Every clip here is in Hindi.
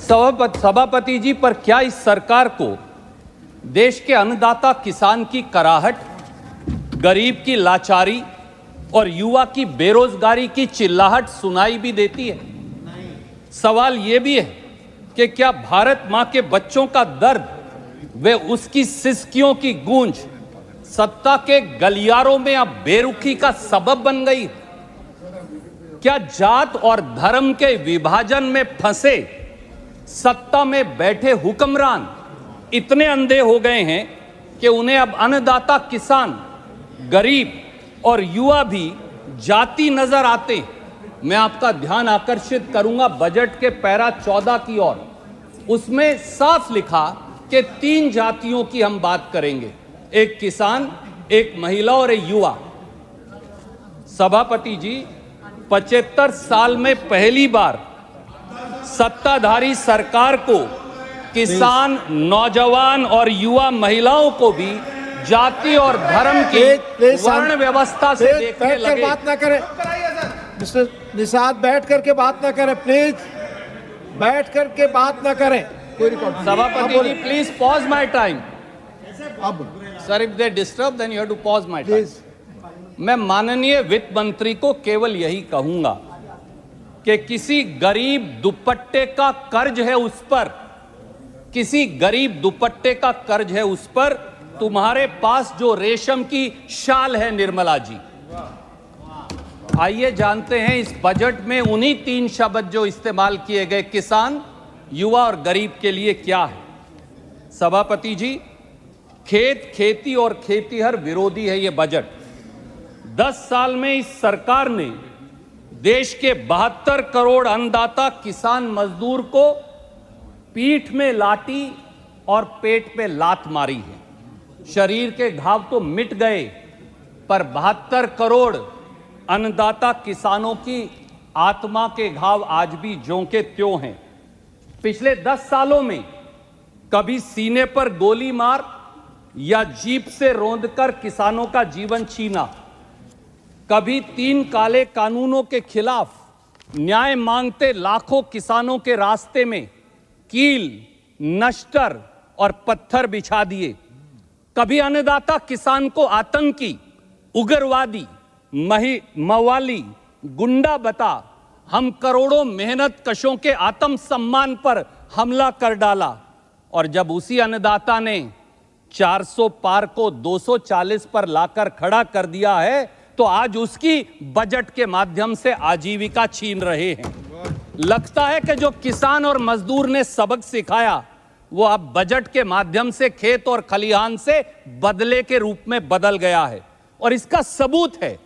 सभापति जी, पर क्या इस सरकार को देश के अन्नदाता किसान की कराहट, गरीब की लाचारी और युवा की बेरोजगारी की चिल्लाहट सुनाई भी देती है? सवाल यह भी है कि क्या भारत मां के बच्चों का दर्द वे उसकी सिसकियों की गूंज सत्ता के गलियारों में अब बेरुखी का सबब बन गई? क्या जात और धर्म के विभाजन में फंसे सत्ता में बैठे हुक्मरान इतने अंधे हो गए हैं कि उन्हें अब अन्नदाता किसान, गरीब और युवा भी जाति नजर आते? मैं आपका ध्यान आकर्षित करूंगा बजट के पैरा 14 की ओर। उसमें साफ लिखा कि 3 जातियों की हम बात करेंगे, एक किसान, एक महिला और एक युवा। सभापति जी, 75 साल में पहली बार सत्ताधारी सरकार को किसान, नौजवान और युवा महिलाओं को भी जाति और धर्म की वर्ण व्यवस्था से देखने लगे। बात ना करें मिस्टर निषाद, बैठ करके बात ना करें प्लीज, बैठ करके बात ना करें। सभापति ji, please pause my time. अब sir, if they disturb then you have to pause my time. मैं माननीय वित्त मंत्री को केवल यही कहूंगा कि किसी गरीब दुपट्टे का कर्ज है उस पर, किसी गरीब दुपट्टे का कर्ज है उस पर तुम्हारे पास जो रेशम की शाल है निर्मला जी। आइए जानते हैं इस बजट में उन्हीं 3 शब्द जो इस्तेमाल किए गए, किसान, युवा और गरीब, के लिए क्या है? सभापति जी, खेत, खेती और खेतीहर विरोधी है ये बजट। 10 साल में इस सरकार ने देश के 72 करोड़ अन्नदाता किसान मजदूर को पीठ में लाठी और पेट पे लात मारी है। शरीर के घाव तो मिट गए, पर 72 करोड़ अन्नदाता किसानों की आत्मा के घाव आज भी ज्यों के त्यों हैं। पिछले 10 सालों में कभी सीने पर गोली मार या जीप से रौंदकर किसानों का जीवन छीना, कभी 3 काले कानूनों के खिलाफ न्याय मांगते लाखों किसानों के रास्ते में कील, नश्तर और पत्थर बिछा दिए, कभी अन्नदाता किसान को आतंकी, उग्रवादी, मवाली, गुंडा बता हम करोड़ों मेहनत कशों के आत्म सम्मान पर हमला कर डाला, और जब उसी अन्नदाता ने 400 पार को 240 पर लाकर खड़ा कर दिया है तो आज उसकी बजट के माध्यम से आजीविका छीन रहे हैं। लगता है कि जो किसान और मजदूर ने सबक सिखाया वो अब बजट के माध्यम से खेत और खलिहान से बदले के रूप में बदल गया है, और इसका सबूत है,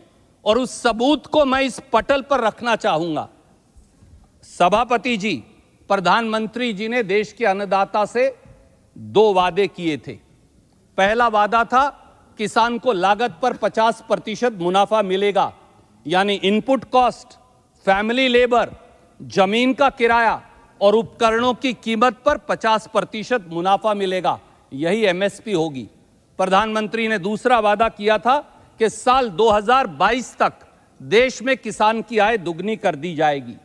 और उस सबूत को मैं इस पटल पर रखना चाहूंगा। सभापति जी, प्रधानमंत्री जी ने देश के अन्नदाता से 2 वादे किए थे। पहला वादा था किसान को लागत पर 50% मुनाफा मिलेगा, यानी इनपुट कॉस्ट, फैमिली लेबर, जमीन का किराया और उपकरणों की कीमत पर 50% मुनाफा मिलेगा, यही एमएसपी होगी। प्रधानमंत्री ने दूसरा वादा किया था कि साल 2022 तक देश में किसान की आय दुगनी कर दी जाएगी।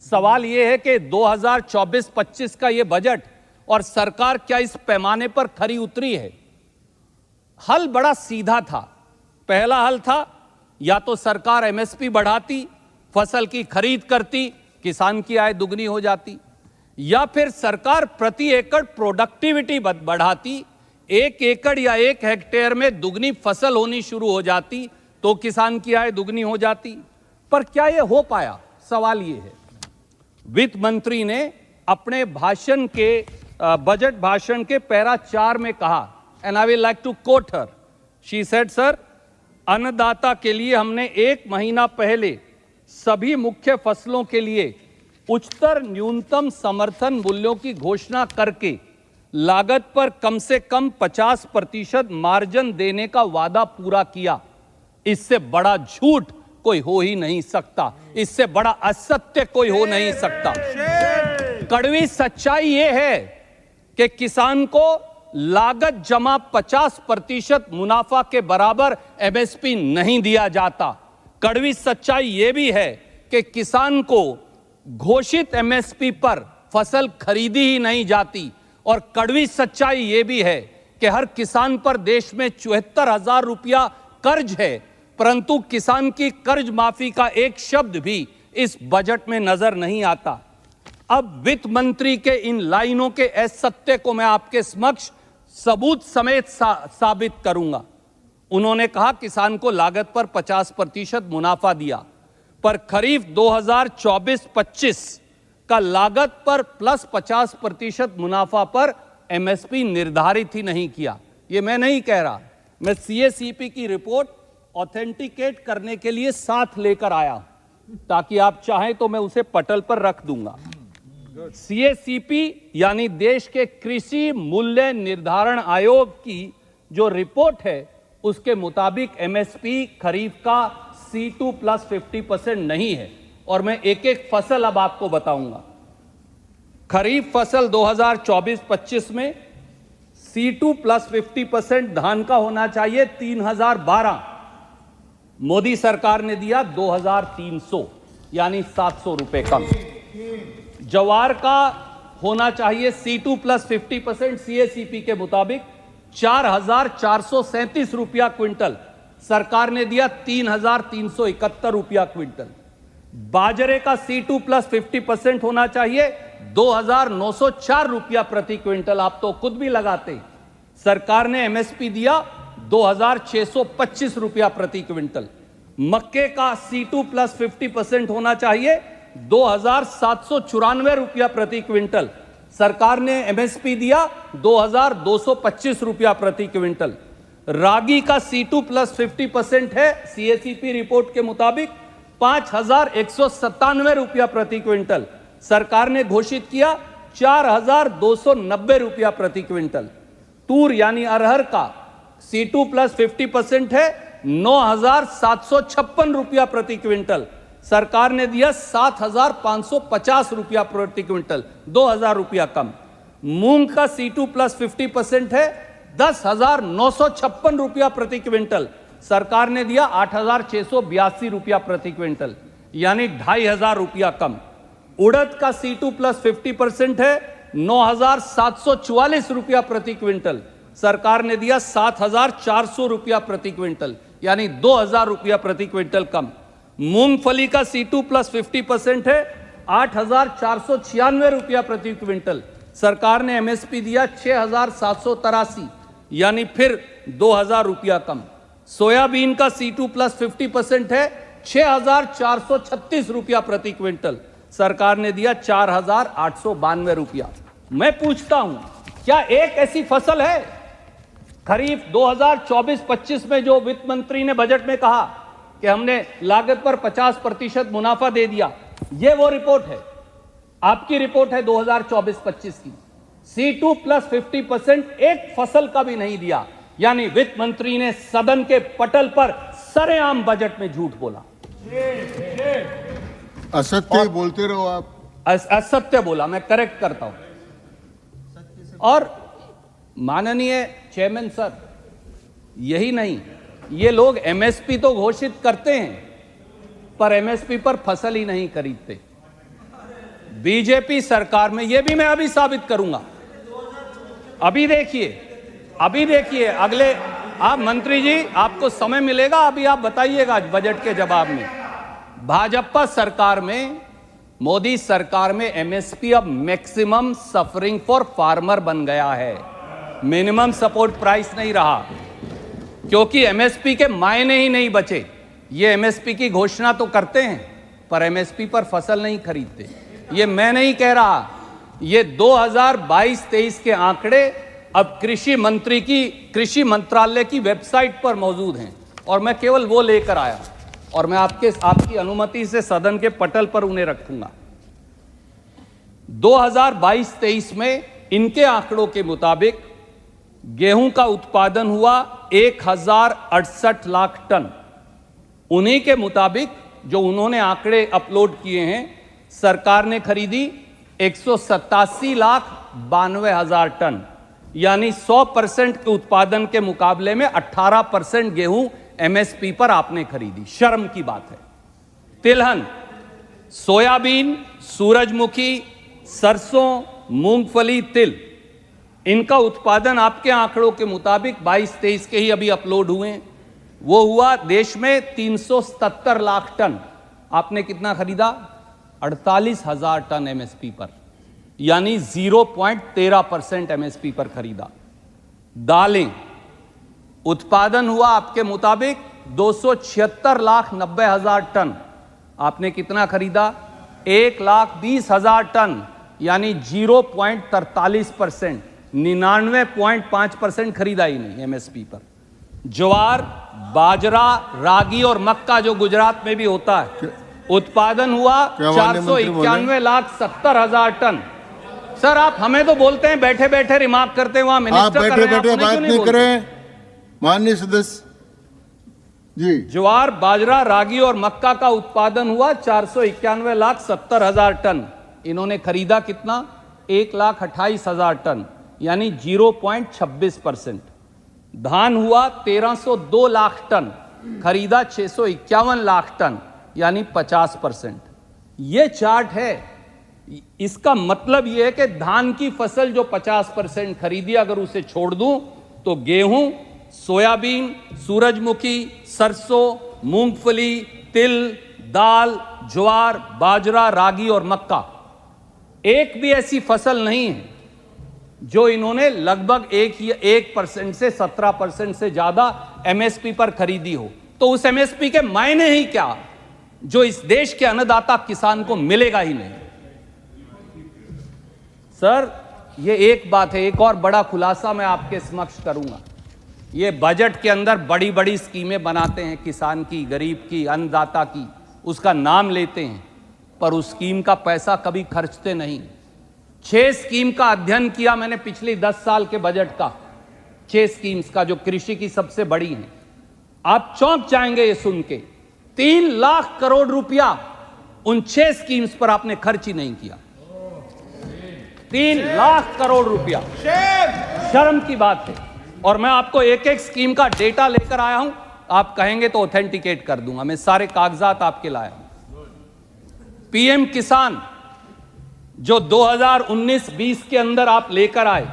सवाल यह है कि 2024-25 का यह बजट और सरकार क्या इस पैमाने पर खरी उतरी है? हल बड़ा सीधा था। पहला हल था या तो सरकार एमएसपी बढ़ाती, फसल की खरीद करती, किसान की आय दुगनी हो जाती, या फिर सरकार प्रति एकड़ प्रोडक्टिविटी बढ़ाती, 1 एकड़ या 1 हेक्टेयर में दुगनी फसल होनी शुरू हो जाती तो किसान की आय दुगनी हो जाती। पर क्या यह हो पाया? सवाल यह है। वित्त मंत्री ने अपने भाषण के बजट भाषण के पैरा 4 में कहा, and I will like to quote her. She said, sir, अन्नदाता के लिए हमने 1 महीना पहले सभी मुख्य फसलों के लिए उच्चतर न्यूनतम समर्थन मूल्यों की घोषणा करके लागत पर कम से कम 50% मार्जिन देने का वादा पूरा किया। इससे बड़ा झूठ कोई हो ही नहीं सकता, इससे बड़ा असत्य कोई हो नहीं सकता। कड़वी सच्चाई यह है कि किसान को लागत जमा 50% मुनाफा के बराबर एमएसपी नहीं दिया जाता। कड़वी सच्चाई यह भी है कि किसान को घोषित एमएसपी पर फसल खरीदी ही नहीं जाती। और कड़वी सच्चाई यह भी है कि हर किसान पर देश में 74,000 रुपया कर्ज है, परंतु किसान की कर्ज माफी का एक शब्द भी इस बजट में नजर नहीं आता। अब वित्त मंत्री के इन लाइनों के असत्य को मैं आपके समक्ष सबूत समेत साबित करूंगा। उन्होंने कहा किसान को लागत पर 50% मुनाफा दिया, पर खरीफ 2024-25 का लागत पर प्लस 50% मुनाफा पर एमएसपी निर्धारित ही नहीं किया। ये मैं नहीं कह रहा, मैं सीएसीपी की रिपोर्ट ऑथेंटिकेट करने के लिए साथ लेकर आया, ताकि आप चाहें तो मैं उसे पटल पर रख दूंगा। सीएसीपी यानी देश के कृषि मूल्य निर्धारण आयोग की जो रिपोर्ट है, उसके मुताबिक एमएसपी खरीफ का C2 प्लस 50% नहीं है। और मैं एक एक फसल अब आपको बताऊंगा। खरीफ फसल 2024-25 में C2 प्लस 50% धान का होना चाहिए 3012, मोदी सरकार ने दिया 2300, यानी 700 रुपए कम। जवार का होना चाहिए C2 प्लस 50% सीएसीपी के मुताबिक 4,437 रुपया क्विंटल, सरकार ने दिया 3,371 रुपया क्विंटल। बाजरे का C2 प्लस 50% होना चाहिए 2,904 रुपया प्रति क्विंटल, आप तो खुद भी लगाते। सरकार ने एमएसपी दिया 2,625 रुपया प्रति क्विंटल। मक्के का C2 प्लस 50% होना चाहिए 2,794 रुपया प्रति क्विंटल, सरकार ने एमएसपी दिया 2,225 रुपया प्रति क्विंटल। रागी का C2 प्लस 50% है सीएसीपी रिपोर्ट के मुताबिक 5,197 रुपया प्रति क्विंटल, सरकार ने घोषित किया 4,290 रुपया प्रति क्विंटल। तूर यानी अरहर का C2 प्लस 50% है 9,756 रुपया प्रति क्विंटल, सरकार ने दिया 7,550 रुपया प्रति क्विंटल, 2,000 रुपया कम। मूंग का C2 प्लस 50% है 10,956 रुपया प्रति क्विंटल, सरकार ने दिया 8,682 रुपया प्रति क्विंटल, यानी 2,500 रुपया कम। उड़द का C2 प्लस 50% है 9,744 रुपया प्रति क्विंटल, सरकार ने दिया 7,400 रुपया प्रति क्विंटल, यानी 2,000 रुपया प्रति क्विंटल कम। मूंगफली का C2 प्लस 50% है 8,496 रुपया प्रति क्विंटल, सरकार ने एमएसपी दिया 6,783, यानी फिर 2,000 रुपया कम। सोयाबीन का C2 प्लस 50% है 6,436 रुपया प्रति क्विंटल, सरकार ने दिया 4,892 रुपया। मैं पूछता हूं, क्या एक ऐसी फसल है खरीफ 2024-25 में जो वित्त मंत्री ने बजट में कहा कि हमने लागत पर 50% मुनाफा दे दिया? यह वो रिपोर्ट है, आपकी रिपोर्ट है 2024-25 की। C2 प्लस 50% एक फसल का भी नहीं दिया, यानी वित्त मंत्री ने सदन के पटल पर सरेआम बजट में झूठ बोला। असत्य बोलते रहो आप। असत्य बोला, मैं करेक्ट करता हूं। और माननीय चेयरमैन सर, यही नहीं, ये लोग एमएसपी तो घोषित करते हैं, पर एमएसपी पर फसल ही नहीं खरीदते। बीजेपी सरकार में, यह भी मैं अभी साबित करूंगा, अभी देखिए अगले, आप मंत्री जी आपको समय मिलेगा, अभी आप बताइएगा बजट के जवाब में। भाजपा सरकार में, मोदी सरकार में एमएसपी अब मैक्सिमम सफरिंग फॉर फार्मर बन गया है, मिनिमम सपोर्ट प्राइस नहीं रहा, क्योंकि एमएसपी के मायने ही नहीं बचे। ये एमएसपी की घोषणा तो करते हैं, पर एमएसपी पर फसल नहीं खरीदते। ये मैं नहीं कह रहा, ये 2022-23 के आंकड़े अब कृषि मंत्रालय की वेबसाइट पर मौजूद हैं, और मैं केवल वो लेकर आया, और मैं आपकी अनुमति से सदन के पटल पर उन्हें रखूंगा। 2022-23 में इनके आंकड़ों के मुताबिक गेहूं का उत्पादन हुआ 1,068 लाख टन। उन्हीं के मुताबिक जो उन्होंने आंकड़े अपलोड किए हैं, सरकार ने खरीदी 187,92,000 टन, यानी 100% के उत्पादन के मुकाबले में 18% गेहूं एमएसपी पर आपने खरीदी। शर्म की बात है। तिलहन, सोयाबीन, सूरजमुखी, सरसों, मूंगफली, तिल, इनका उत्पादन आपके आंकड़ों के मुताबिक 22-23 के ही अभी अपलोड हुए हैं, वो हुआ देश में 377 लाख टन। आपने कितना खरीदा? 48,000 टन एमएसपी पर, यानी 0.13% एमएसपी पर खरीदा। दालें, उत्पादन हुआ आपके मुताबिक 276,90,000 टन। आपने कितना खरीदा? 1,20,000 टन, यानी 0.43%, 99.5% खरीदा ही नहीं एमएसपी पर। ज्वार, बाजरा, रागी और मक्का जो गुजरात में भी होता है, उत्पादन हुआ 491,70,000 टन। सर आप हमें तो बोलते हैं बैठे बैठे रिमार्क करते हैं, वहां मिनिस्टर बैठे बैठे बात नहीं करें माननीय सदस्य जी। ज्वार, बाजरा, रागी और मक्का का उत्पादन हुआ 491,70,000 टन। इन्होंने खरीदा कितना? 1,28,000 टन, यानी 0.26%। धान हुआ 1,302 लाख टन, खरीदा 651 लाख टन, यानी 50%। यह चार्ट है। इसका मतलब यह है कि धान की फसल जो 50% खरीदी, अगर उसे छोड़ दूं तो गेहूं, सोयाबीन, सूरजमुखी, सरसों, मूंगफली, तिल, दाल, ज्वार, बाजरा, रागी और मक्का, एक भी ऐसी फसल नहीं है जो इन्होंने लगभग 1% से 17% से ज्यादा एमएसपी पर खरीदी हो। तो उस एमएसपी के मायने ही क्या जो इस देश के अन्नदाता किसान को मिलेगा ही नहीं। सर ये एक बात है, एक और बड़ा खुलासा मैं आपके समक्ष करूंगा। ये बजट के अंदर बड़ी बड़ी स्कीमें बनाते हैं, किसान की, गरीब की, अन्नदाता की, उसका नाम लेते हैं, पर उस स्कीम का पैसा कभी खर्चते नहीं। 6 स्कीम का अध्ययन किया मैंने पिछले 10 साल के बजट का, 6 स्कीम्स का जो कृषि की सबसे बड़ी हैं। आप चौंक जाएंगे ये सुन के, 3 लाख करोड़ रुपया उन 6 स्कीम्स पर आपने खर्च ही नहीं किया। 3 लाख करोड़ रुपया, शर्म की बात है। और मैं आपको एक एक स्कीम का डेटा लेकर आया हूं, आप कहेंगे तो ऑथेंटिकेट कर दूंगा, मैं सारे कागजात आपके लाया हूं। पीएम किसान जो 2019-20 के अंदर आप लेकर आए,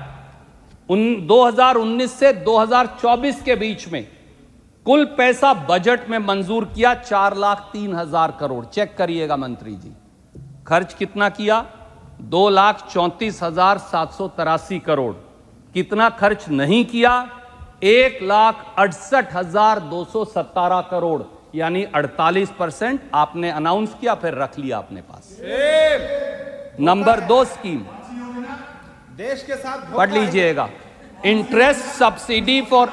2019 से 2024 के बीच में कुल पैसा बजट में मंजूर किया 4,03,000 करोड़। चेक करिएगा मंत्री जी, खर्च कितना किया? 2,34,783 करोड़। कितना खर्च नहीं किया? 1,68,217 करोड़, यानी 48% आपने अनाउंस किया, फिर रख लिया अपने पास। नंबर 2 स्कीम देश के साथ पढ़ लीजिएगा, इंटरेस्ट सब्सिडी फॉर।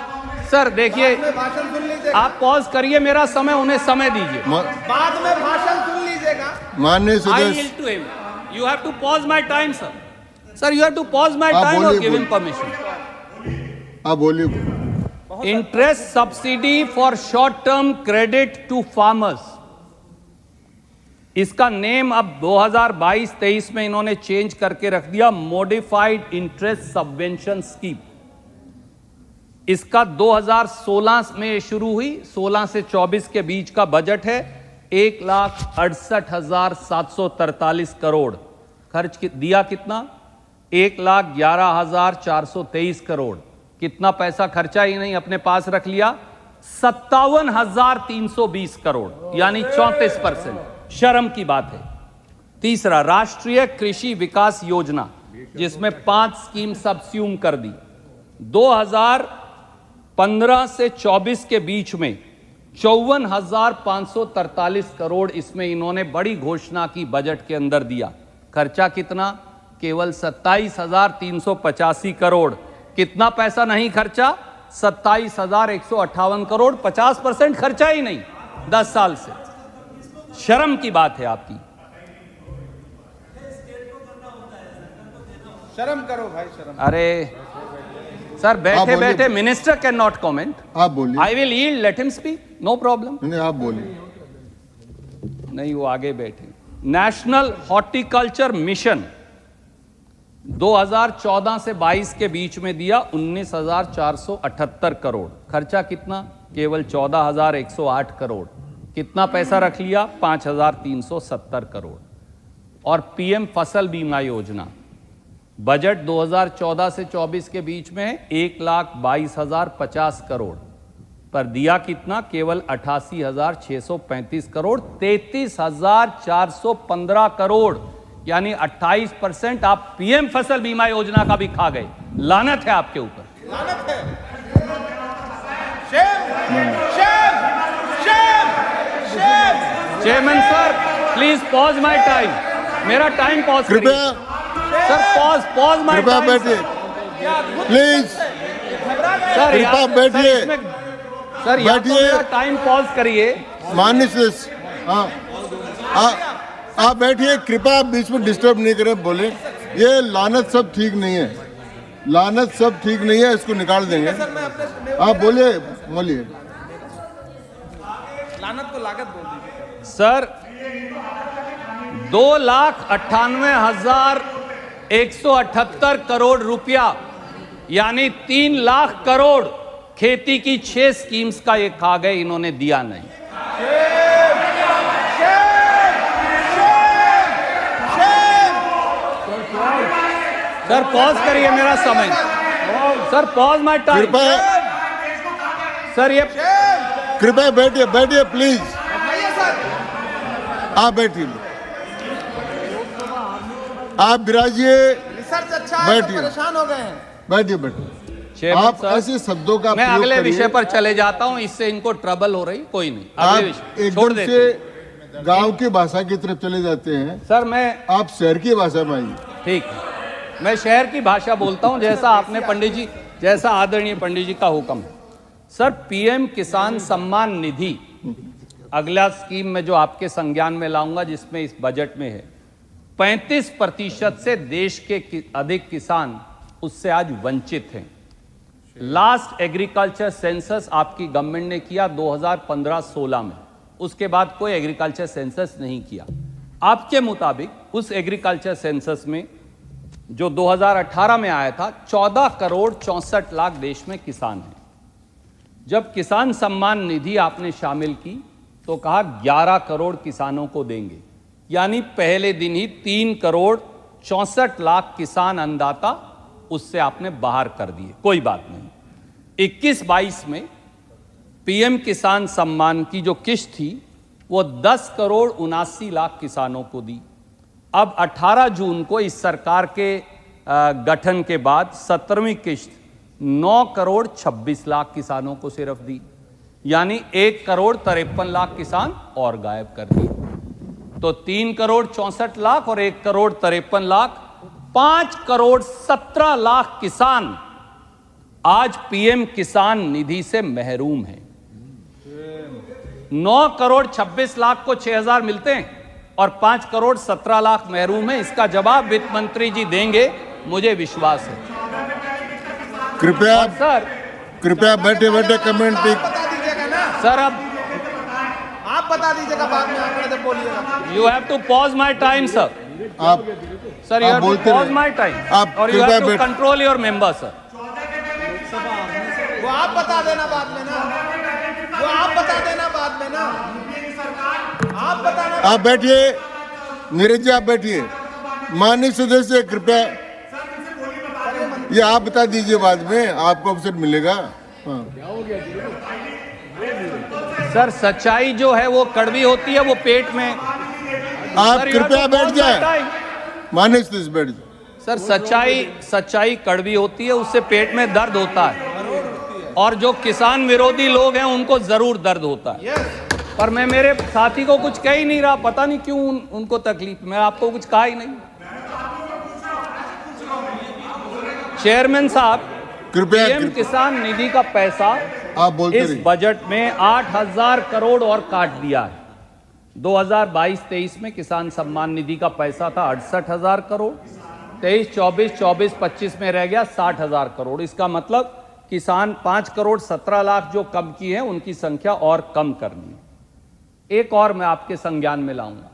सर देखिए, भाषण सुन लीजिएगा, आप पॉज करिए, मेरा समय, उन्हें समय दीजिए। बाद में भाषण सुन लीजिएगा। माननीय I सदस्य yield to him. You have to pause my time, sir. Sir, you have to pause my time or give him permission. आप बोलिए। Interest subsidy for short-term credit to farmers. इसका नेम अब 2022-23 में इन्होंने चेंज करके रख दिया, मॉडिफाइड इंटरेस्ट सबवेंशन स्कीम। इसका 2016 में शुरू हुई, 16 से 24 के बीच का बजट है। 1,68,743 करोड़ खर्च दिया। कितना? 1,11,423 करोड़। कितना पैसा खर्चा ही नहीं, अपने पास रख लिया 57,320 करोड़, यानी 34%। शर्म की बात है। तीसरा, राष्ट्रीय कृषि विकास योजना, जिसमें 5 स्कीम सबस्यूम कर दी। 2015 से 24 के बीच में 54,543 करोड़ इसमें इन्होंने बड़ी घोषणा की, बजट के अंदर दिया। खर्चा कितना? केवल 27,385 करोड़। कितना पैसा नहीं खर्चा? 27,158 करोड़। 50% खर्चा ही नहीं 10 साल से। शर्म की बात है आपकी। शर्म करो भाई, शर्म। अरे सर, बैठे बैठे मिनिस्टर कैन नॉट कॉमेंट। आप बोलिए। I will yield, let him speak, no problem. नहीं, आप बोलिए। नहीं, वो आगे बैठे। नेशनल हॉर्टिकल्चर मिशन 2014 से 22 के बीच में दिया 19,478 करोड़। खर्चा कितना? केवल 14,108 करोड़। कितना पैसा रख लिया? 5,370 करोड़। और पीएम फसल बीमा योजना। बजट 2014 से 24 के बीच में 1,22,050 करोड़, पर दिया कितना? केवल 88,635 करोड़, 33,415 करोड़, यानी 28% आप पीएम फसल बीमा योजना का भी खा गए। लानत है आपके ऊपर। लानत है। Shame, shame, shame, shame. Chairman sir, please pause my time. मेरा टाइम पॉज करिए। कृपया सर पॉज माय कृपया टाइम। बैठिए प्लीज। सर कृपया बैठिए। सर या तो मेरा टाइम पॉज करिए। माननीय सदस्य, हाँ आप बैठिए, कृपया बीच में डिस्टर्ब नहीं करें, बोले। ये लानत सब ठीक नहीं है, लानत सब ठीक नहीं है, इसको निकाल देंगे। आप बोलिए, बोलिए। लानत को लागत बोल दीजिए। सर 2,98,178 करोड़ रुपया, यानी 3 लाख करोड़ खेती की 6 स्कीम्स का ये खा गए, इन्होंने दिया नहीं। सर पॉज करिए, मेरा समय। Sir pause my time. कृपया सर ये कृपया बैठिए, बैठिए प्लीज। आप बैठिए, आप विराजिए, रिसर्च अच्छा है, बैठिए। परेशान हो गए हैं। बैठिए बैठिए। चेयरमैन आप सर, ऐसे शब्दों का मैं प्रयोग अगले करिए। विषय पर चले जाता हूं, इससे इनको ट्रबल हो रही। कोई नहीं, आप अगले विषय छोड़ एकदम देते से हैं। गांव की भाषा की तरफ चले जाते हैं। सर मैं आप शहर की भाषा में आइए। ठीक है, मैं शहर की भाषा बोलता हूं, जैसा आपने पंडित जी, जैसा आदरणीय पंडित जी का हुक्म है। सर पीएम किसान सम्मान निधि अगला स्कीम में जो आपके संज्ञान में लाऊंगा, जिसमें इस बजट में है 35% से देश के अधिक किसान उससे आज वंचित हैं। लास्ट एग्रीकल्चर सेंसस आपकी गवर्नमेंट ने किया 2015-16 में, उसके बाद कोई एग्रीकल्चर सेंसस नहीं किया। आपके मुताबिक उस एग्रीकल्चर सेंसस में जो 2018 में आया था, 14,64,00,000 देश में किसान हैं। जब किसान सम्मान निधि आपने शामिल की तो कहा 11 करोड़ किसानों को देंगे, यानी पहले दिन ही 3,64,00,000 किसान अन्नदाता उससे आपने बाहर कर दिए। कोई बात नहीं। 21-22 में पीएम किसान सम्मान की जो किश्त थी वो 10,79,00,000 किसानों को दी। अब 18 जून को इस सरकार के गठन के बाद 17वीं किश्त 9,26,00,000 किसानों को सिर्फ दी, यानी 1,53,00,000 किसान और गायब कर दिए। तो 3,64,00,000 और 1,53,00,000, 5,17,00,000 किसान आज पीएम किसान निधि से महरूम हैं। 9,26,00,000 को 6,000 मिलते हैं और 5,17,00,000 महरूम हैं। इसका जवाब वित्त मंत्री जी देंगे, मुझे विश्वास है। कृपया सर कृपया बैठे बैठे कमेंट बता दीजिएगा ना सर, अब आप बता दीजिएगा, बाद में आंकड़े जब बोलिएगा। You have to pause my time sir. आप सर यू हैव टू बोलते पॉज रहिए। माई टाइम आप और यू कृपया हैव टू बैठ- कंट्रोल योर मेंबर सर। वो आप बता देना बाद में ना, वो आप बता देना बाद में ना, आप बताना। आप बैठिए, नीरज जी आप बैठिए। माननीय सदस्य कृपया ये आप बता दीजिए, बाद में आपको अवसर मिलेगा। हाँ। सर सच्चाई जो है वो कड़वी होती है, वो पेट में। आप Sir, you have कृपया to बैठ pause my जाए। time. माननीय सदस्य बैठ जाए। सर सच्चाई कड़वी होती है, उससे पेट में दर्द होता है, और जो किसान विरोधी लोग हैं उनको जरूर दर्द होता है। पर मैं मेरे साथी को कुछ कह ही नहीं रहा, पता नहीं क्यों उनको तकलीफ। मैं आपको कुछ कहा ही नहीं। चेयरमैन साहब, कृपया पीएम किसान निधि का पैसा आप बोलते इस रहिए। बजट में 8,000 करोड़ और काट दिया है। 2022-23 में किसान सम्मान निधि का पैसा था 68,000 करोड़, 23-24, 24-25 में रह गया 60,000 करोड़। इसका मतलब किसान 5,17,00,000 जो कम की है, उनकी संख्या और कम करनी है। एक और मैं आपके संज्ञान में लाऊंगा।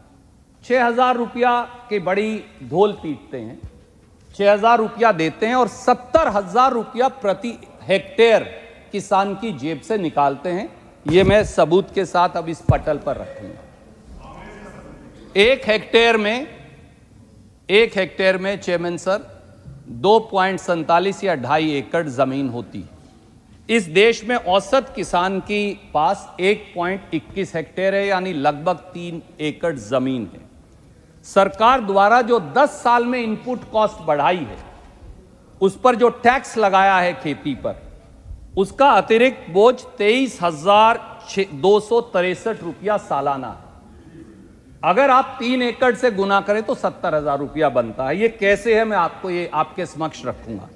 6,000 रुपया की बड़ी ढोल पीटते हैं, 6,000 रुपया देते हैं और 70,000 रुपया प्रति हेक्टेयर किसान की जेब से निकालते हैं। ये मैं सबूत के साथ अब इस पटल पर रखूंगा। 1 हेक्टेयर में 1 हेक्टेयर में चेयरमैन सर 2.47 या 2.5 एकड़ जमीन होती है। इस देश में औसत किसान की पास 1.21 हेक्टेयर है, यानी लगभग 3 एकड़ जमीन है। सरकार द्वारा जो 10 साल में इनपुट कॉस्ट बढ़ाई है, उस पर जो टैक्स लगाया है खेती पर, उसका अतिरिक्त बोझ 23,263 रुपया सालाना है। अगर आप 3 एकड़ से गुना करें तो 70,000 रुपया बनता है। ये कैसे है, मैं आपको ये आपके समक्ष रखूंगा।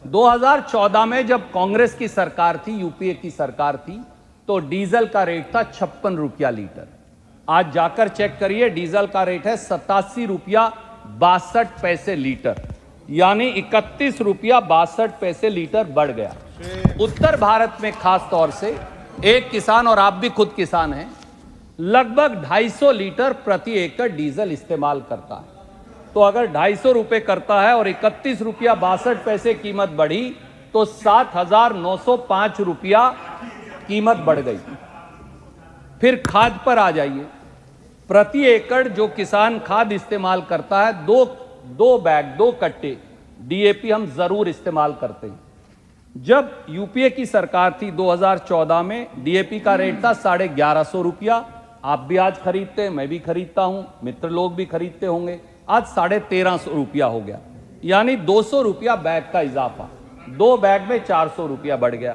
2014 में जब कांग्रेस की सरकार थी, यूपीए की सरकार थी, तो डीजल का रेट था 56 रुपया लीटर। आज जाकर चेक करिए, डीजल का रेट है 87 रुपया 62 पैसे लीटर, यानी 31 रुपया 62 पैसे लीटर बढ़ गया। उत्तर भारत में खास तौर से एक किसान, और आप भी खुद किसान हैं, लगभग 250 लीटर प्रति एकड़ डीजल इस्तेमाल करता है। तो अगर 250 रुपए करता है और 31 रुपया 62 पैसे कीमत बढ़ी, तो 7,905 रुपया कीमत बढ़ गई। फिर खाद पर आ जाइए। प्रति एकड़ जो किसान खाद इस्तेमाल करता है, दो कट्टे डीएपी हम जरूर इस्तेमाल करते हैं। जब यूपीए की सरकार थी 2014 में, डीएपी का रेट था 1150 रुपया। आप भी आज खरीदते हैं, मैं भी खरीदता हूं, मित्र लोग भी खरीदते होंगे। आज 1350 रुपया हो गया, यानी 200 रुपया बैग का इजाफा। 2 बैग में 400 रुपया बढ़ गया।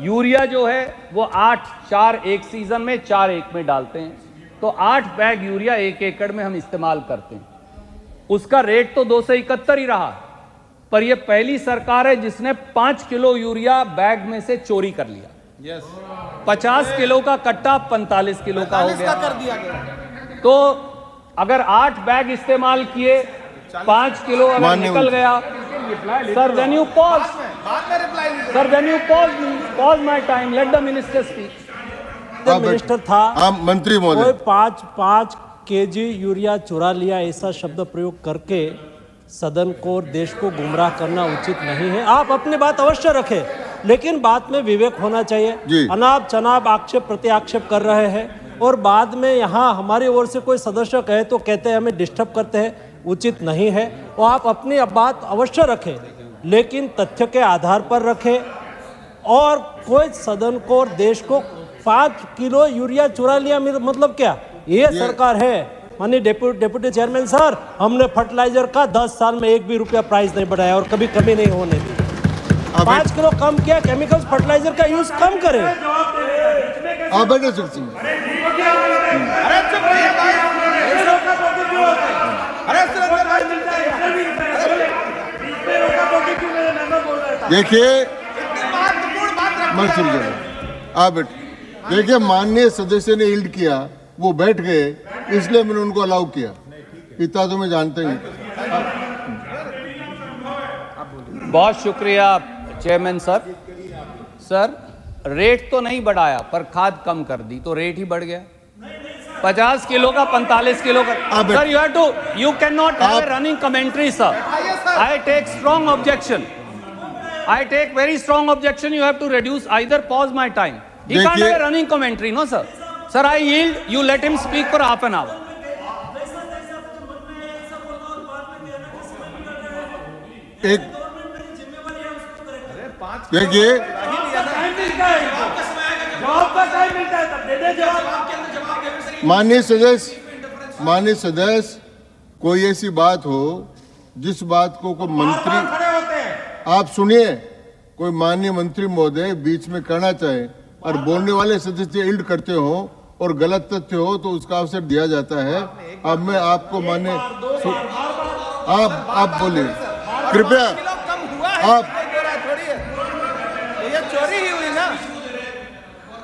यूरिया जो है वो 8-4 एक सीजन में, 4 एक में डालते हैं, तो 8 बैग यूरिया 1 एकड़ में हम इस्तेमाल करते हैं। उसका रेट तो 271 ही रहा, पर यह पहली सरकार है जिसने 5 किलो यूरिया बैग में से चोरी कर लिया। 50 किलो का कट्टा 45 किलो का हो गया। कर दिया गया। तो अगर 8 बैग इस्तेमाल किए, 5 किलो अगर निकल गया, sir when you pause, sir when you pause my time, let the minister speak. Minister था, मंत्री महोदय, कोई 5 केजी यूरिया चुरा लिया, ऐसा शब्द प्रयोग करके सदन को और देश को गुमराह करना उचित नहीं है। आप अपनी बात अवश्य रखें, लेकिन बात में विवेक होना चाहिए। अनाप शनाप आक्षेप प्रति आक्षेप कर रहे हैं, और बाद में यहाँ हमारी ओर से कोई सदस्य कहे तो कहते हैं हमें डिस्टर्ब करते हैं, उचित नहीं है। और आप अपनी बात अवश्य रखें, लेकिन तथ्य के आधार पर रखें। और कोई सदन को और देश को 5 किलो यूरिया चुरा लिया, मतलब क्या? ये सरकार है। माननीय डेप्यूटी चेयरमैन सर, हमने फर्टिलाइजर का 10 साल में 1 भी रुपया प्राइस नहीं बढ़ाया और कभी कमी नहीं होने दी। 5 किलो कम किया, केमिकल्स फर्टिलाइजर का यूज कम करें। देखिए, देखिए, माननीय सदस्य ने यील्ड किया, वो बैठ गए, इसलिए मैंने उनको अलाउ किया। इतना तो मैं जानता ही। बहुत शुक्रिया चेयरमैन सर। सर, रेट तो नहीं बढ़ाया, पर खाद कम कर दी तो रेट ही बढ़ गया। 50 किलो का 45 किलो का। Sir, you cannot have a running commentary, sir. I take strong objection. I take very strong objection. You have to reduce, either pause my time. He can't have a running commentary, no sir. Sir, I yield. You let him speak for half an hour. एक देखिए, माननीय सदस्य, कोई ऐसी बात हो जिस बात को कोई मंत्री, आप सुनिए, कोई माननीय मंत्री महोदय बीच में करना चाहे और बोलने वाले सदस्य इल्ड करते हो और गलत तथ्य हो तो उसका अवसर दिया जाता है। अब मैं आपको माननीय, आप बोलिए कृपया। आप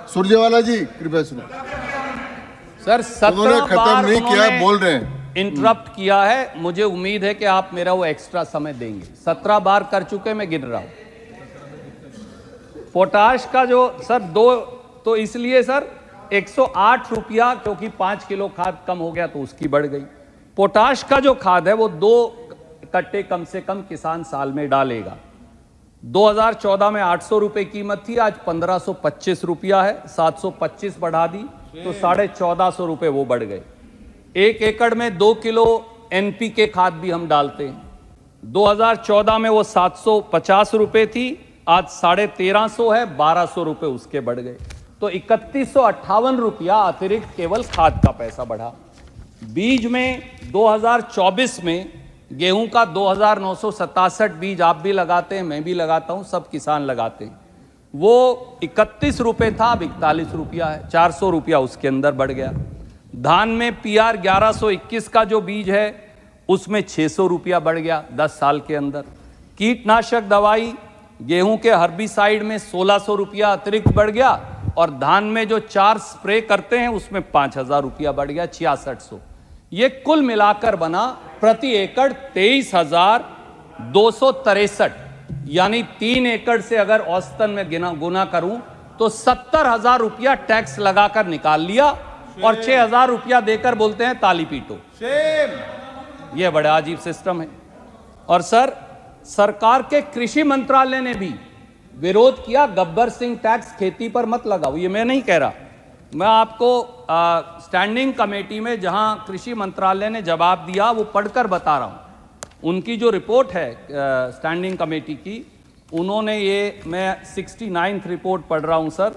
सुरजेवाला जी कृपया सुनो। सर, 17 खत्म नहीं किया, बोल रहे हैं, इंटरप्ट किया है। मुझे उम्मीद है कि आप मेरा वो एक्स्ट्रा समय देंगे। 17 बार कर चुके, मैं गिन रहा हूं। पोटाश का जो सर तो इसलिए सर 108 रुपया, क्योंकि 5 किलो खाद कम हो गया तो उसकी बढ़ गई। पोटाश का जो खाद है वो 2 कट्टे कम से कम किसान साल में डालेगा। 2014 में 800 रुपए कीमत थी, आज 1525 रुपया है, 725 बढ़ा दी तो 1450 रुपए वो बढ़ गए। 1 एकड़ में 2 किलो एनपीके खाद भी हम डालते हैं। 2014 में वो 750 रुपए थी, आज 1350 है, 1200 रुपए उसके बढ़ गए, तो 3158 रुपया अतिरिक्त केवल खाद का पैसा बढ़ा। बीज में 2024 में गेहूं का 2967 बीज आप भी लगाते हैं, मैं भी लगाता हूं, सब किसान लगाते हैं, वो 31 रुपए था, अब 41 रुपया है, 400 रुपया उसके अंदर बढ़ गया। धान में पीआर 1121 का जो बीज है उसमें 600 रुपया बढ़ गया 10 साल के अंदर। कीटनाशक दवाई गेहूं के हर्बिसाइड में 1600 रुपया अतिरिक्त बढ़ गया, और धान में जो 4 स्प्रे करते हैं उसमें 5000 रुपया बढ़ गया, 6600। ये कुल मिलाकर बना प्रति एकड़ 23,263, यानी 3 एकड़ से अगर औसतन में गुना करूं तो 70,000 रुपया टैक्स लगाकर निकाल लिया, और 6,000 रुपया देकर बोलते हैं ताली पीटो। यह बड़ा अजीब सिस्टम है। और सर, सरकार के कृषि मंत्रालय ने भी विरोध किया, गब्बर सिंह टैक्स खेती पर मत लगाओ। ये मैं नहीं कह रहा, मैं आपको स्टैंडिंग कमेटी में जहां कृषि मंत्रालय ने जवाब दिया वो पढ़कर बता रहा हूं। उनकी जो रिपोर्ट है स्टैंडिंग कमेटी की, उन्होंने ये, मैं 69th रिपोर्ट पढ़ रहा हूं सर,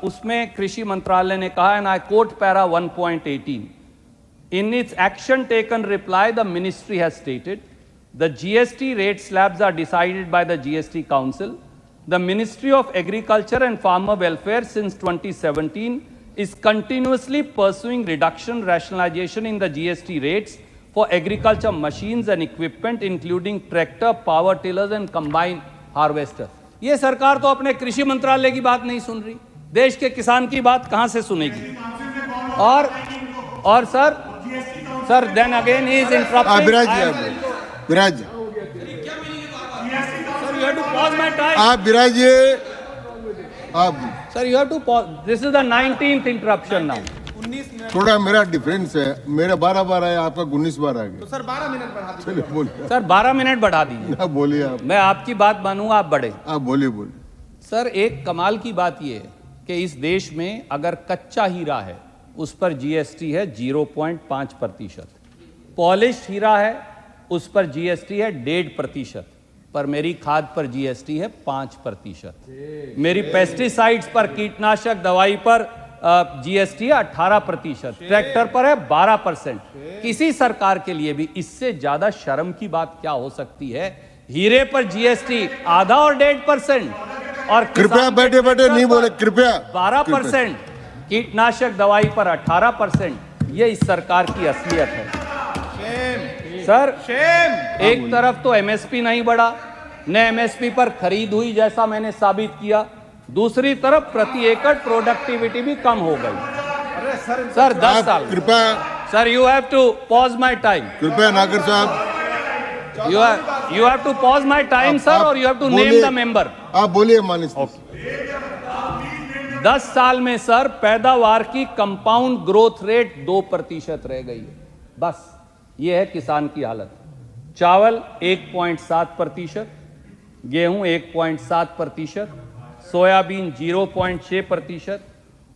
उसमें कृषि मंत्रालय ने कहा, and I quote para 1.18, in its action taken reply the ministry has stated the GST rate slabs are decided by the GST council. The Ministry of Agriculture and Farmer Welfare since 2017 is continuously pursuing reduction rationalization in the GST rates for agriculture machines and equipment including tractor, power tillers and combine harvester। ये सरकार तो अपने कृषि मंत्रालय की बात नहीं सुन रही, देश के किसान की बात कहां से सुनेगी। और sir then again he is interrupting. Viraj You have to pause my time. आप विराजिए, आप Sir, you have to pause. This is the 19th interruption now. थोड़ा मेरा डिफरेंस है, मेरा 12 बार आया, आपका 19 बार आ गया, तो सर 12 मिनट बढ़ा दीजिए। चलिए बोलिए। सर 12 मिनट बढ़ा दीजिए। आप बोलिए, आप मैं आपकी बात मानूंगा, आप बढ़े। आप बोलिए। सर, एक कमाल की बात यह है कि इस देश में अगर कच्चा हीरा है उस पर जीएसटी है 0.5%, पॉलिश्ड हीरा है उस पर जीएसटी है 1.5%, पर मेरी खाद पर जीएसटी है 5%, मेरी पेस्टिसाइड्स पर, कीटनाशक दवाई पर जीएसटी है 18%, ट्रैक्टर पर है 12%। किसी सरकार के लिए भी इससे ज्यादा शर्म की बात क्या हो सकती है? हीरे पर जीएसटी आधा और 1.5%, और कृपया बैठे नहीं बोले, कृपया 12%, कीटनाशक दवाई पर 18%। ये इस सरकार की असलियत है। सर, एक तरफ तो एमएसपी नहीं बढ़ा, न एमएसपी पर खरीद हुई जैसा मैंने साबित किया, दूसरी तरफ प्रति एकड़ प्रोडक्टिविटी भी कम हो गई। सर 10 साल। कृपया sir, you have to pause my time. कृपया नागर साहब, you have to pause my time sir, और you have to name the member. आप बोलिए माननीय। 10 साल में सर पैदावार की कंपाउंड ग्रोथ रेट 2% रह गई है, बस। ये है किसान की हालत। चावल 1.7%, गेहूं 1.7%, सोयाबीन 0.6%,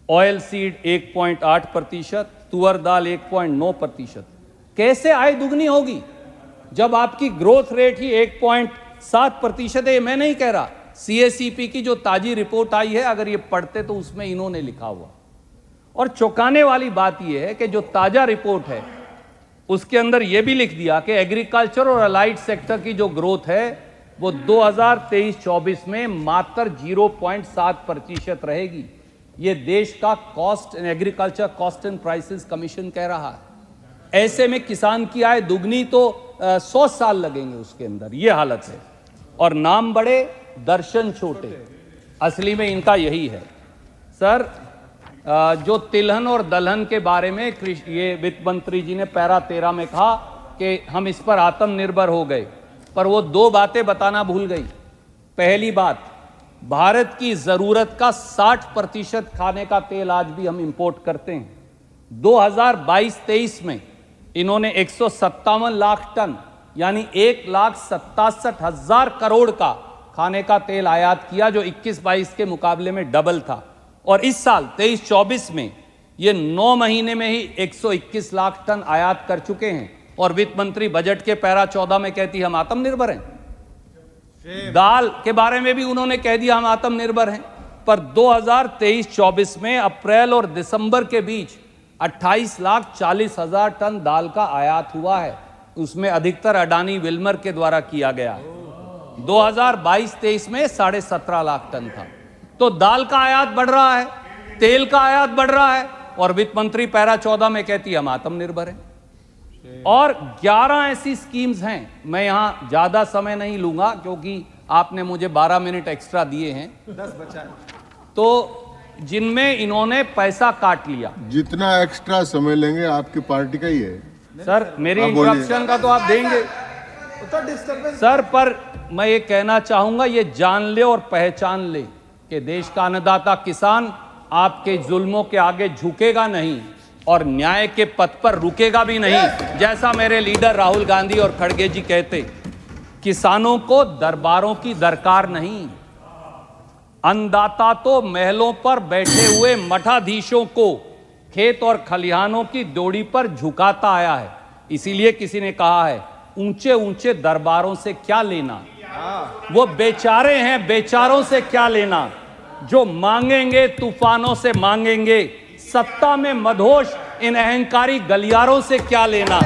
ऑयल सीड 1.8%, तुअर दाल 1.9%। कैसे आय दुगनी होगी जब आपकी ग्रोथ रेट ही 1.7% है? मैं नहीं कह रहा, सीएसीपी की जो ताजी रिपोर्ट आई है, अगर ये पढ़ते तो उसमें इन्होंने लिखा हुआ। और चौंकाने वाली बात यह है कि जो ताजा रिपोर्ट है उसके अंदर यह भी लिख दिया कि एग्रीकल्चर और अलाइड सेक्टर की जो ग्रोथ है वो 2023-24 में मात्र 0.7% रहेगी। ये देश का cost agriculture cost and prices commission कह रहा है। ऐसे में किसान की आय दुगनी तो 100 साल लगेंगे उसके अंदर, ये हालत है। और नाम बड़े दर्शन छोटे, असली में इनका यही है। सर, जो तिलहन और दलहन के बारे में ये वित्त मंत्री जी ने पैरा 13 में कहा कि हम इस पर आत्मनिर्भर हो गए, पर वो 2 बातें बताना भूल गई। पहली बात, भारत की जरूरत का 60% खाने का तेल आज भी हम इंपोर्ट करते हैं। 2022-23 में इन्होंने 157 लाख टन यानी 1,67,000 करोड़ का खाने का तेल आयात किया, जो 21-22 के मुकाबले में डबल था। और इस साल 23-24 में ये 9 महीने में ही 121 लाख टन आयात कर चुके हैं, और वित्त मंत्री बजट के पैरा 14 में कहती हम आत्मनिर्भर हैं। दाल के बारे में भी उन्होंने कह दिया हम आत्मनिर्भर हैं, पर 2023-24 में अप्रैल और दिसंबर के बीच 28,40,000 टन दाल का आयात हुआ है, उसमें अधिकतर अडानी विल्मर के द्वारा किया गया है। 2022-23 में 17.5 लाख टन था। तो दाल का आयात बढ़ रहा है, तेल का आयात बढ़ रहा है, और वित्त मंत्री पैरा 14 में कहती हम आत्मनिर्भर हैं। और 11 ऐसी स्कीम्स हैं, मैं यहां ज्यादा समय नहीं लूंगा क्योंकि आपने मुझे 12 मिनट एक्स्ट्रा दिए हैं, 10 बचा है। तो जिनमें इन्होंने पैसा काट लिया। जितना एक्स्ट्रा समय लेंगे आपकी पार्टी का ही है सर, मेरी आप बोलिए। इंटरप्शन का तो आप देंगे तो डिस्टर्बेंस सर, पर मैं ये कहना चाहूंगा, ये जान ले और पहचान ले कि देश का अन्नदाता किसान आपके जुल्मों के आगे झुकेगा नहीं और न्याय के पथ पर रुकेगा भी नहीं। जैसा मेरे लीडर राहुल गांधी और खड़गे जी कहते, किसानों को दरबारों की दरकार नहीं, अन्नदाता तो महलों पर बैठे हुए मठाधीशों को खेत और खलिहानों की डोरी पर झुकाता आया है। इसीलिए किसी ने कहा है, ऊंचे ऊंचे दरबारों से क्या लेना, वो बेचारे हैं, बेचारों से क्या लेना, जो मांगेंगे तूफानों से मांगेंगे, सत्ता में मदहोश इन अहंकारी गलियारों से क्या लेना।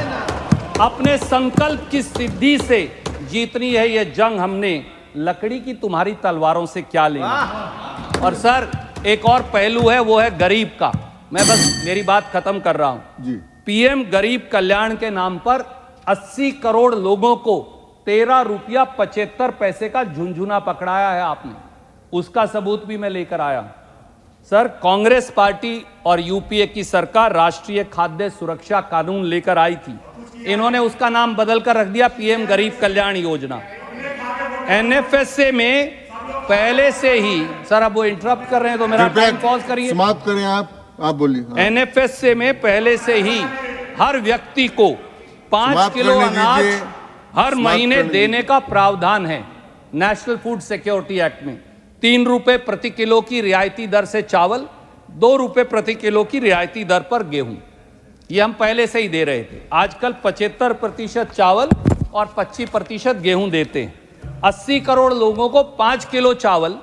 अपने संकल्प की सिद्धि से जीतनी है ये जंग हमने, लकड़ी की तुम्हारी तलवारों से क्या लेना। और सर, एक और पहलू है, वो है गरीब का। मैं बस मेरी बात खत्म कर रहा हूं जी। पीएम गरीब कल्याण के नाम पर 80 करोड़ लोगों को 13 रुपया 75 पैसे का झुंझुना पकड़ाया है आपने, उसका सबूत भी मैं लेकर आया हूं। सर, कांग्रेस पार्टी और यूपीए की सरकार राष्ट्रीय खाद्य सुरक्षा कानून लेकर आई थी, इन्होंने उसका नाम बदलकर रख दिया पीएम गरीब कल्याण योजना। एनएफएसए में पहले से ही, सर अब वो इंटरप्ट कर रहे हैं तो मेरा टाइम पॉज करिए, समाप्त करें आप बोलिए। एनएफएसए में पहले से ही हर व्यक्ति को 5 किलो अनाज हर महीने देने का प्रावधान है। नेशनल फूड सिक्योरिटी एक्ट में 3 रुपए प्रति किलो की रियायती दर से चावल, 2 रुपए प्रति किलो की रियायती दर पर गेहूं, ये हम पहले से ही दे रहे थे। आजकल 75% चावल और 25% गेहूं देते हैं। 80 करोड़ लोगों को 5 किलो चावल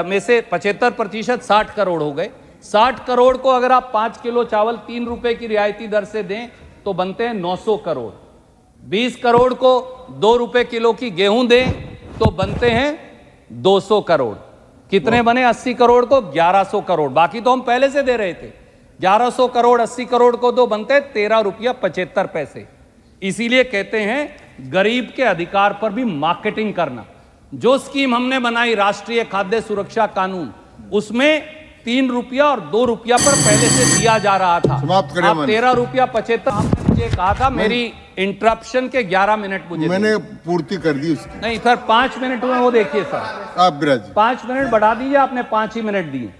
में से 75% 60 करोड़ हो गए। 60 करोड़ को अगर आप 5 किलो चावल 3 रुपए की रियायती दर से दें तो बनते हैं 900 करोड़। 20 करोड़ को 2 रुपए किलो की गेहूं दें तो बनते हैं 200 करोड़। कितने बने? 80 करोड़ को 1100 करोड़, बाकी तो हम पहले से दे रहे थे। 1100 करोड़ 80 करोड़ को तो बनते हैं 13 रुपया 75 पैसे। इसीलिए कहते हैं गरीब के अधिकार पर भी मार्केटिंग करना। जो स्कीम हमने बनाई राष्ट्रीय खाद्य सुरक्षा कानून, उसमें 3 रुपया और 2 रुपया पर पहले से दिया जा रहा था। समाप्त करें। आप 13 रुपया 75 आपने मुझे कहा था, मेरी इंटरप्शन के 11 मिनट मुझे मैंने पूर्ति कर दी उसकी। नहीं सर, 5 मिनट हुए, वो देखिए सर, आप विराज 5 मिनट बढ़ा दीजिए, आपने 5 ही मिनट दिए।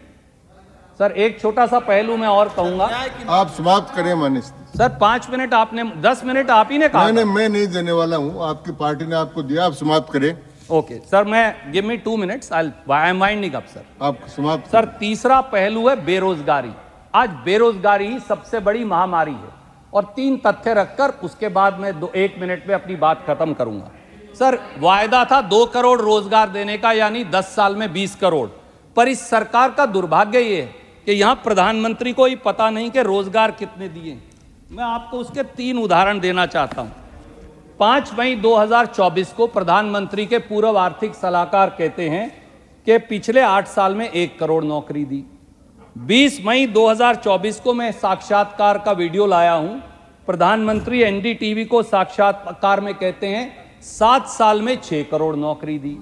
सर, एक छोटा सा पहलू मैं और कहूंगा, आप समाप्त करें मानिस। सर 5 मिनट आपने, 10 मिनट आप ही ने कहा। मैं नहीं देने वाला हूं, आपकी पार्टी ने आपको दिया, आप समाप्त करें। ओके सर, मैं give me 2 minutes, I am winding up sir. आप समाप्त। सर, तीसरा पहलू है बेरोजगारी। आज बेरोजगारी ही सबसे बड़ी महामारी है, और 3 तथ्य रखकर उसके बाद मैं 1 मिनट में अपनी बात खत्म करूंगा। सर, वायदा था 2 करोड़ रोजगार देने का, यानी 10 साल में 20 करोड़। पर इस सरकार का दुर्भाग्य ये है कि यहां प्रधानमंत्री को ही पता नहीं कि रोजगार कितने दिए। मैं आपको उसके 3 उदाहरण देना चाहता हूं। 5 मई 2024 को प्रधानमंत्री के पूर्व आर्थिक सलाहकार कहते हैं कि पिछले 8 साल में 1 करोड़ नौकरी दी। 20 मई 2024 को मैं साक्षात्कार का वीडियो लाया हूं, प्रधानमंत्री एनडीटीवी को साक्षात्कार में कहते हैं 7 साल में 6 करोड़ नौकरी दी।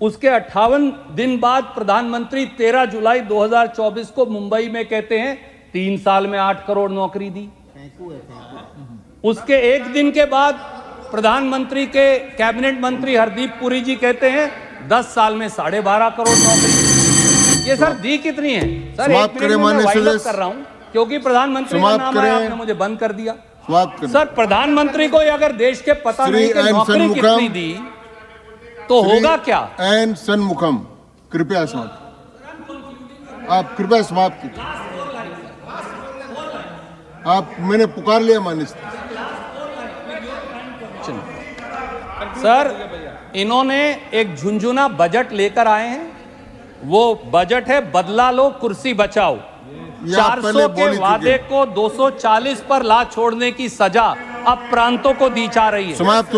उसके 58 दिन बाद प्रधानमंत्री 13 जुलाई 2024 को मुंबई में कहते हैं 3 साल में 8 करोड़ नौकरी दी। उसके 1 दिन के बाद प्रधानमंत्री के कैबिनेट मंत्री हरदीप पुरी जी कहते हैं 10 साल में 12.5 करोड़ नौकरी। ये सर दी कितनी है? सर, 1 मिनट में मैं वाइंड अप कर रहा हूं क्योंकि प्रधानमंत्री का नाम आया, आपने मुझे बंद कर दिया। सर, प्रधानमंत्री को अगर देश के पता नहीं कि नौकरी कितनी दी तो होगा क्या? एन सन्मुखम, कृपया समाप्त। आप कृपया समाप्त कीजिए। आप, मैंने पुकार लिया मानिस। सर, इन्होंने एक झुंझुना बजट लेकर आए हैं। वो बजट है बदला लो कुर्सी बचाओ। ये आप पहले 400 के बोल ही वादे चुके। को 240 पर ला छोड़ने की सजा अब प्रांतों को दी जा रही है। समाप्त